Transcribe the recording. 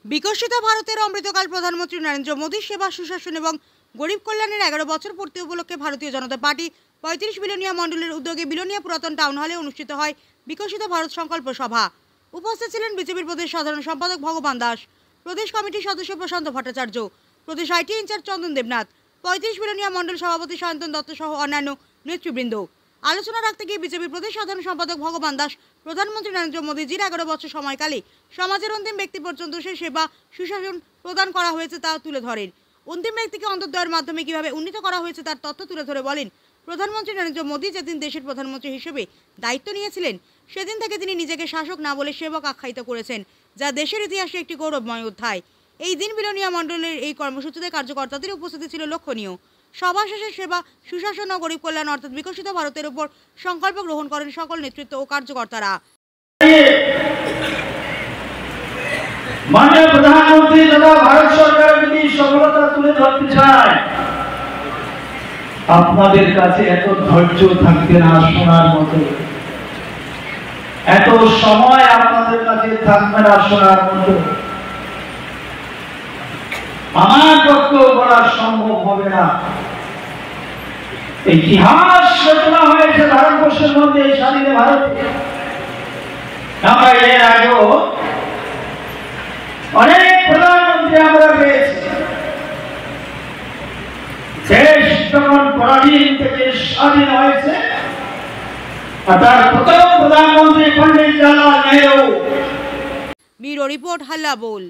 বিকশিত ভারতের অমৃতকাল প্রধানমন্ত্রী নরেন্দ্র মোদী সেবা সুশাসন এবং গরিব কল্যাণের 11 বছর পূর্তি উপলক্ষে ভারতীয় জনতা পার্টি 35 বিলোনিয়া মণ্ডলের উদ্যোগে বিলোনিয়া পুরাতন টাউন হলে অনুষ্ঠিত হয় বিকশিত ভারত সংকল্প সভা। উপস্থিত ছিলেন বিজেপির প্রদেশ সাধারণ সম্পাদক ভগবান দাস, প্রদেশ কমিটির সদস্য প্রশান্ত ভট্টাচার্য, প্রদেশ আইটি ইনচার্জ চন্দন দেবনাথ, 35 বিলোনিয়া মণ্ডল সভাপতি সায়ন্তন দত্ত সহ অন্যান্য নেতৃবৃন্দ। আলোচনা রাখতে গিয়ে বিজেপি প্রদেশ সাধারণ সম্পাদক ভগবান দাস প্রধানমন্ত্রী নরেন্দ্র মোদীজির 11 বছর সময়কালে সমাজের অন্তিম ব্যক্তি পর্যন্ত সে সেবা সুশাসন প্রদান করা হয়েছে তা তুলে ধরেন। অন্তিম ব্যক্তিকে অন্তর্দয়ের মাধ্যমে কিভাবে উন্নীত করা হয়েছে তার তথ্য তুলে ধরে বলেন, প্রধানমন্ত্রী নরেন্দ্র মোদী যেদিন দেশের প্রধানমন্ত্রী হিসেবে দায়িত্ব নিয়েছিলেন সেদিন থেকে তিনি নিজেকে শাসক না বলে সেবক আখ্যায়িত করেছেন, যা দেশের ইতিহাসে একটি গৌরবময় অধ্যায়। এই দিন বিলোনিয়া মণ্ডলের এই কর্মসূচিতে কার্যকর্তাদের উপস্থিতি ছিল লক্ষণীয়। সভা শেষে সেবা সুশাসন ও গরিব কল্যাণ অর্থাৎ বিকশিত ভারতের উপর সংকল্প গ্রহণ করেন সকল নেতৃত্ব ও কার্যকর্তারা। মাননীয় প্রধানমন্ত্রী তথা ভারত সরকার যদি সফলতা তুলে ধরতে চায়, আপনাদের কাছে এত ধৈর্য থাকবে না শোনার মতো, এত সময় আপনাদের কাছে থাকবে না শোনার মতো। আমার পক্ষে বলা সম্ভব হবে না। ইতিহাস রচনা হয়েছে ভারতবর্ষের মধ্যে, স্বাধীন ভারতে। আমরা এর আগেও অনেক প্রধানমন্ত্রী আমরা পেয়েছি। দেশ যখন পরাধীন থেকে স্বাধীন হয়েছে, তার প্রথম প্রধানমন্ত্রী পণ্ডিত জওহরলাল নেহরু। ব্যুরো রিপোর্ট হাল্লা বোল।